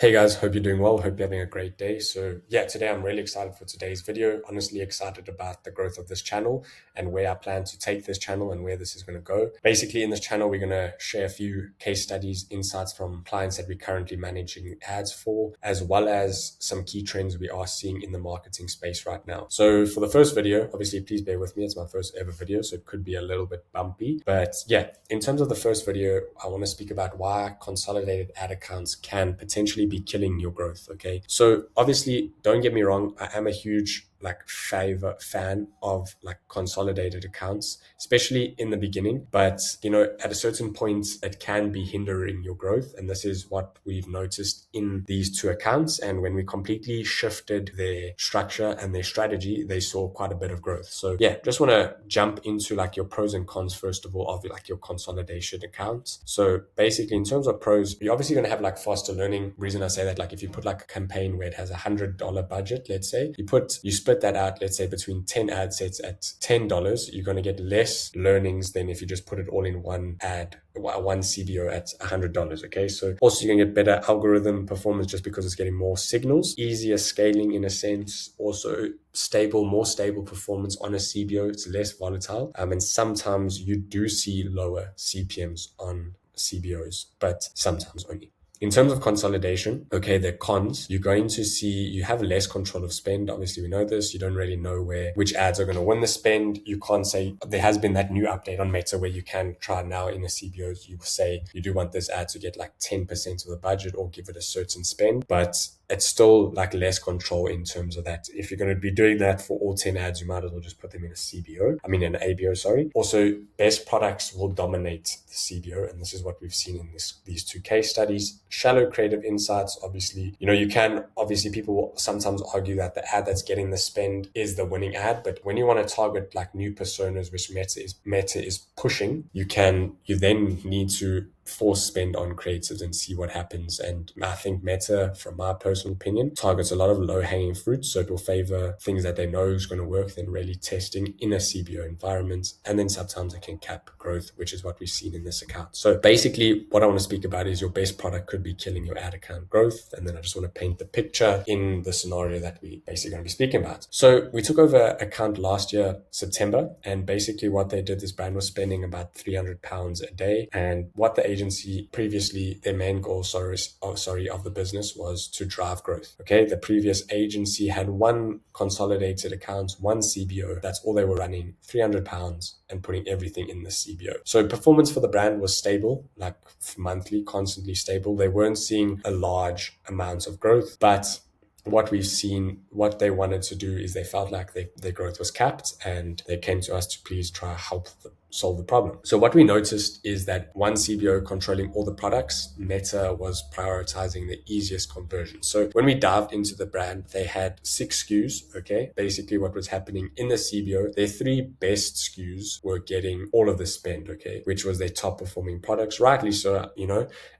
Hey guys, hope you're doing well. Hope you're having a great day. So yeah, today I'm really excited for today's video. Honestly excited about the growth of this channel and where I plan to take this channel and where this is going to go. Basically in this channel, we're going to share a few case studies, insights from clients that we're currently managing ads for, as well as some key trends we are seeing in the marketing space right now. So for the first video, obviously please bear with me. It's my first ever video, so it could be a little bit bumpy. But yeah, in terms of the first video, I want to speak about why consolidated ad accounts can potentially be killing your growth. Okay. So obviously, don't get me wrong, I am a huge fan of consolidated accounts, especially in the beginning. But at a certain point, it can be hindering your growth. And this is what we've noticed in these two accounts. And when we completely shifted their structure and their strategy, they saw quite a bit of growth. So yeah, just want to jump into your pros and cons, first of all, of your consolidation accounts. So basically in terms of pros, you're obviously going to have faster learning. Reason I say that, if you put a campaign where it has $100 budget, let's say, you split that out, let's say between 10 ad sets at $10, you're going to get less learnings than if you just put it all in one CBO at $100. Okay. So also you're going to get better algorithm performance just because it's getting more signals, easier scaling in a sense, also more stable performance on a CBO. It's less volatile. And sometimes you do see lower CPMs on CBOs, but sometimes only. In terms of consolidation, okay, the cons, you have less control of spend. Obviously, we know this. You don't really know which ads are going to win the spend. You can't say, there has been that new update on Meta where you can try now in a CBO, you say you do want this ad to get 10% of the budget or give it a certain spend, but it's still less control in terms of that. If you're going to be doing that for all 10 ads, you might as well just put them in an ABO, sorry. Also, best products will dominate the CBO. And this is what we've seen in these two case studies. Shallow creative insights, obviously, people will sometimes argue that the ad that's getting the spend is the winning ad. But when you want to target new personas, which Meta is pushing, you then need to force spend on creatives and see what happens. And I think Meta, from my personal opinion, targets a lot of low-hanging fruit. So it will favor things that they know is going to work than really testing in a CBO environment. And then sometimes it can cap growth, which is what we've seen in this account. So basically what I want to speak about is your best product could be killing your ad account growth. And then I just want to paint the picture in the scenario that we basically going to be speaking about. So we took over account last year, September, and basically what they did, this brand was spending about £300 a day. And what the agency previously, their main goal, of the business was to drive growth. Okay. The previous agency had one consolidated account, one CBO. That's all they were running, £300 and putting everything in the CBO. So performance for the brand was stable, monthly, constantly stable. They weren't seeing a large amount of growth, but what we've seen, what they wanted to do is they felt like their growth was capped and they came to us to please try help solve the problem. So what we noticed is that one CBO controlling all the products, Meta was prioritizing the easiest conversion. So when we dived into the brand, they had 6 SKUs. Okay. Basically what was happening in the CBO, their 3 best SKUs were getting all of the spend. Okay. Which was their top performing products, rightly so,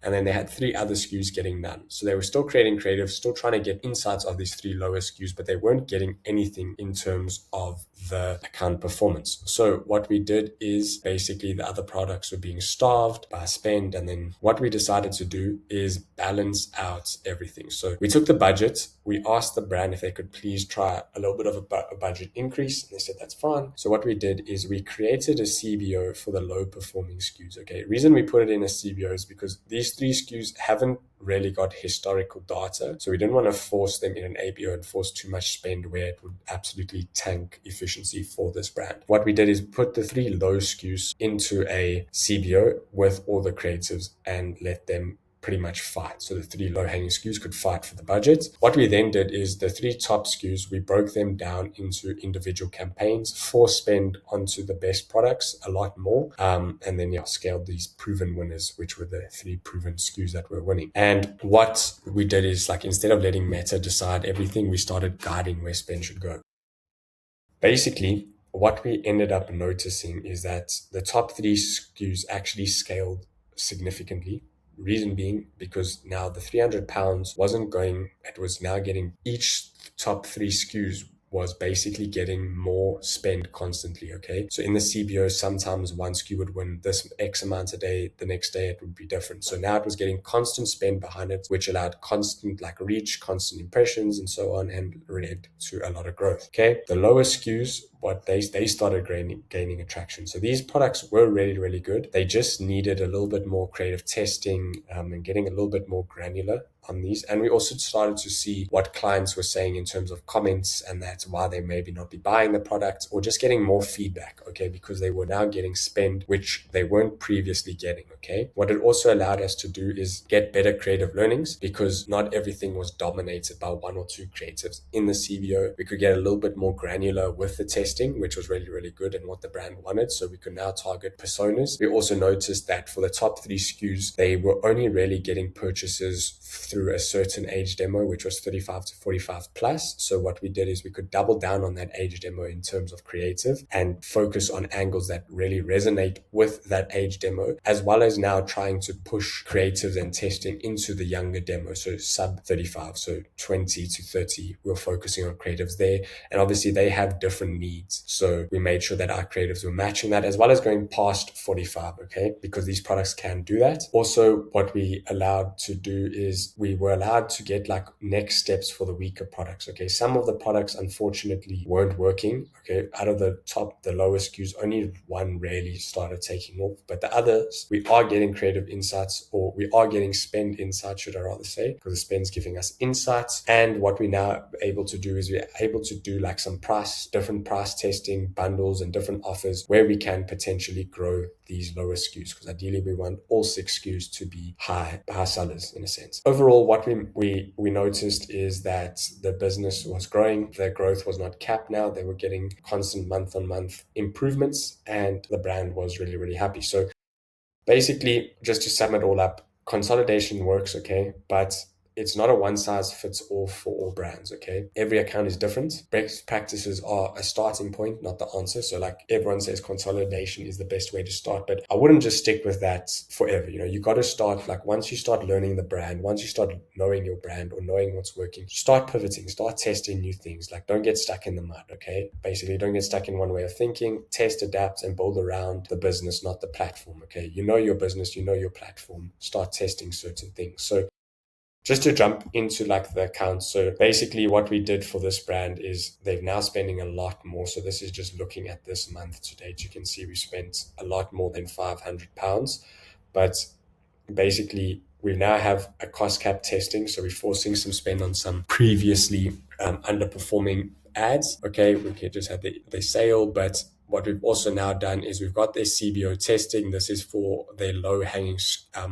and then they had 3 other SKUs getting none. So they were still creating creative, still trying to get insights of these 3 lower SKUs, but they weren't getting anything in terms of the account performance. So what we did is basically the other products were being starved by spend. And then what we decided to do is balance out everything. So we took the budget, we asked the brand if they could please try a little bit of a budget increase. And they said, that's fine. So what we did is we created a CBO for the low performing SKUs. Okay. Reason we put it in a CBO is because these 3 SKUs haven't really got historical data. So we didn't want to force them in an ABO and force too much spend where it would absolutely tank efficiency for this brand. What we did is put the 3 low SKUs into a CBO with all the creatives and let them pretty much fight. So the 3 low-hanging SKUs could fight for the budget. What we then did is the 3 top SKUs, we broke them down into individual campaigns, force spend onto the best products a lot more, and then scaled these proven winners, which were the 3 proven SKUs that were winning. And what we did is instead of letting Meta decide everything, we started guiding where spend should go. Basically, what we ended up noticing is that the top 3 SKUs actually scaled significantly. Reason being, because now the £300 wasn't going, it was now getting each top 3 SKUs was basically getting more spend constantly, okay? So in the CBO, sometimes one SKU would win this X amount a day, the next day it would be different. So now it was getting constant spend behind it, which allowed constant like reach, constant impressions and so on, and led to a lot of growth, okay? The lower SKUs, what they started gaining attraction. So these products were really, really good. They just needed a little bit more creative testing and getting a little bit more granular on these. And we also started to see what clients were saying in terms of comments, and that's why they maybe not be buying the product, or just getting more feedback, okay, because they were now getting spend which they weren't previously getting, okay. What it also allowed us to do is get better creative learnings, because not everything was dominated by one or two creatives in the CBO. We could get a little bit more granular with the testing, which was really, really good, and what the brand wanted. So we could now target personas. We also noticed that for the top 3 SKUs, they were only really getting purchases through a certain age demo, which was 35 to 45 plus. So what we did is we could double down on that age demo in terms of creative and focus on angles that really resonate with that age demo, as well as now trying to push creatives and testing into the younger demo. So sub 35, so 20 to 30, we're focusing on creatives there. And obviously they have different needs. So we made sure that our creatives were matching that, as well as going past 45, okay? Because these products can do that. Also, what we allowed to do is we were allowed to get like next steps for the weaker products, okay? Some of the products unfortunately weren't working, okay? Out of the lowest SKUs, only one really started taking off, but the others, we are getting creative insights, or we are getting spend insights, should I rather say, because the spend's giving us insights. And what we now able to do is we're able to do like some different price testing, bundles and different offers where we can potentially grow these lower SKUs, because ideally we want all 6 SKUs to be high sellers in a sense. Overall, what we noticed is that the business was growing. The growth was not capped now. They were getting constant month-on-month improvements, and the brand was really, really happy. So basically, just to sum it all up, consolidation works, okay? But it's not a one size fits all for all brands, okay? Every account is different. Best practices are a starting point, not the answer. So like everyone says consolidation is the best way to start, but I wouldn't just stick with that forever. You know, you got to start, like once you start learning the brand, once you start knowing your brand or knowing what's working, start pivoting, start testing new things. Like don't get stuck in the mud, okay? Basically, don't get stuck in one way of thinking. Test, adapt, and build around the business, not the platform, okay? You know your business, you know your platform. Start testing certain things. So just to jump into like the accounts. So basically what we did for this brand is they're now spending a lot more. So this is just looking at this month to date. You can see we spent a lot more than £500, but basically we now have a cost cap testing. So we're forcing some spend on some previously underperforming ads. Okay, we could just have the sale, but what we've also now done is we've got their CBO testing. This is for their low-hanging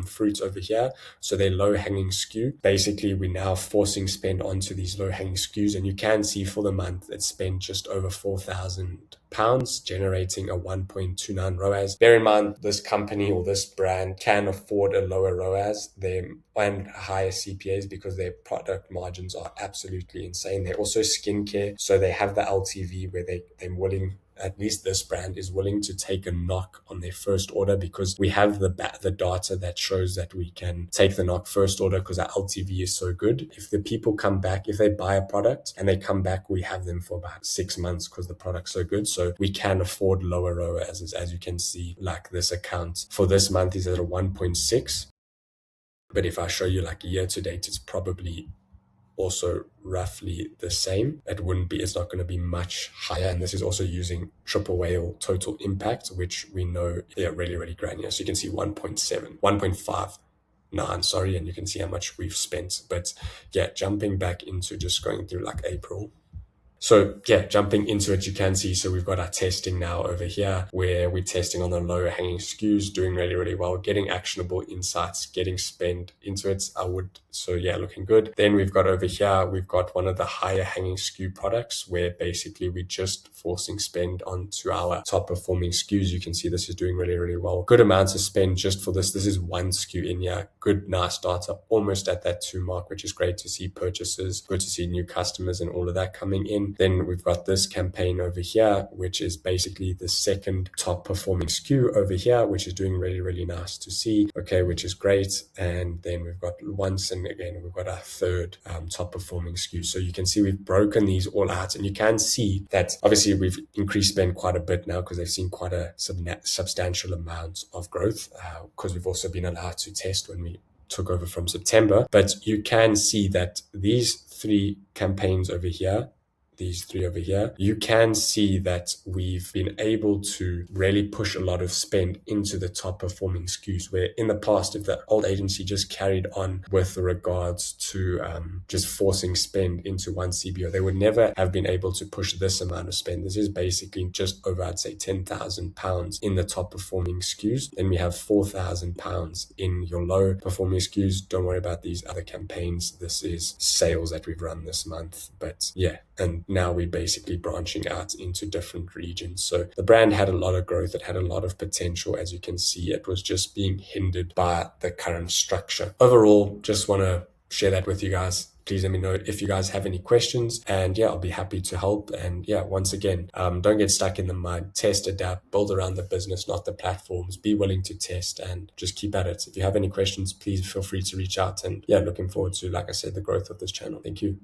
fruits over here. So their low-hanging SKU. Basically, we're now forcing spend onto these low-hanging SKUs. And you can see for the month, it's spent just over £4,000, generating a 1.29 ROAS. Bear in mind, this company or this brand can afford a lower ROAS and higher CPAs because their product margins are absolutely insane. They're also skincare. So they have the LTV where they're willing, at least this brand is willing to take a knock on their first order, because we have the data that shows that we can take the knock first order because our LTV is so good. If the people come back, if they buy a product and they come back, we have them for about 6 months because the product's so good. So we can afford lower ROAS, as you can see, like this account for this month is at a 1.6. But if I show you like year to date, it's probably also roughly the same. It's not going to be much higher. And this is also using triple whale total impact, which we know they're really, really granular. So you can see 1.7, 1.59, sorry. And you can see how much we've spent. But yeah, jumping back into just going through like April. So yeah, jumping into it, you can see, so we've got our testing now over here where we're testing on the lower hanging SKUs, doing really, really well, getting actionable insights, getting spend into it. So yeah, looking good. Then we've got over here, we've got one of the higher hanging SKU products where basically we're just forcing spend onto our top performing SKUs. You can see this is doing really, really well. Good amounts of spend just for this. This is one SKU in here. Good, nice data, almost at that 2 mark, which is great to see purchases, good to see new customers and all of that coming in. campaign. Then we've got this campaign over here, which is basically the second top performing SKU over here, which is doing really, really nice to see. Okay, which is great. And then we've got once, and again, we've got our third top performing SKU. So you can see we've broken these all out, and you can see that obviously we've increased spend quite a bit now because they've seen quite a substantial amount of growth, because we've also been allowed to test when we took over from September. But you can see that these three campaigns over here, these three over here, you can see that we've been able to really push a lot of spend into the top performing SKUs, where in the past, if the old agency just carried on with regards to just forcing spend into one CBO, they would never have been able to push this amount of spend. This is basically just over, I'd say, £10,000 in the top performing SKUs. Then we have £4,000 in your low performing SKUs. Don't worry about these other campaigns. This is sales that we've run this month. But yeah, and now we're basically branching out into different regions. So the brand had a lot of growth. It had a lot of potential. As you can see, it was just being hindered by the current structure. Overall, just want to share that with you guys. Please let me know if you guys have any questions, and yeah, I'll be happy to help. And yeah, once again, don't get stuck in the mud. Test, adapt, build around the business, not the platforms. Be willing to test and just keep at it. If you have any questions, please feel free to reach out. And yeah, looking forward to, like I said, the growth of this channel. Thank you.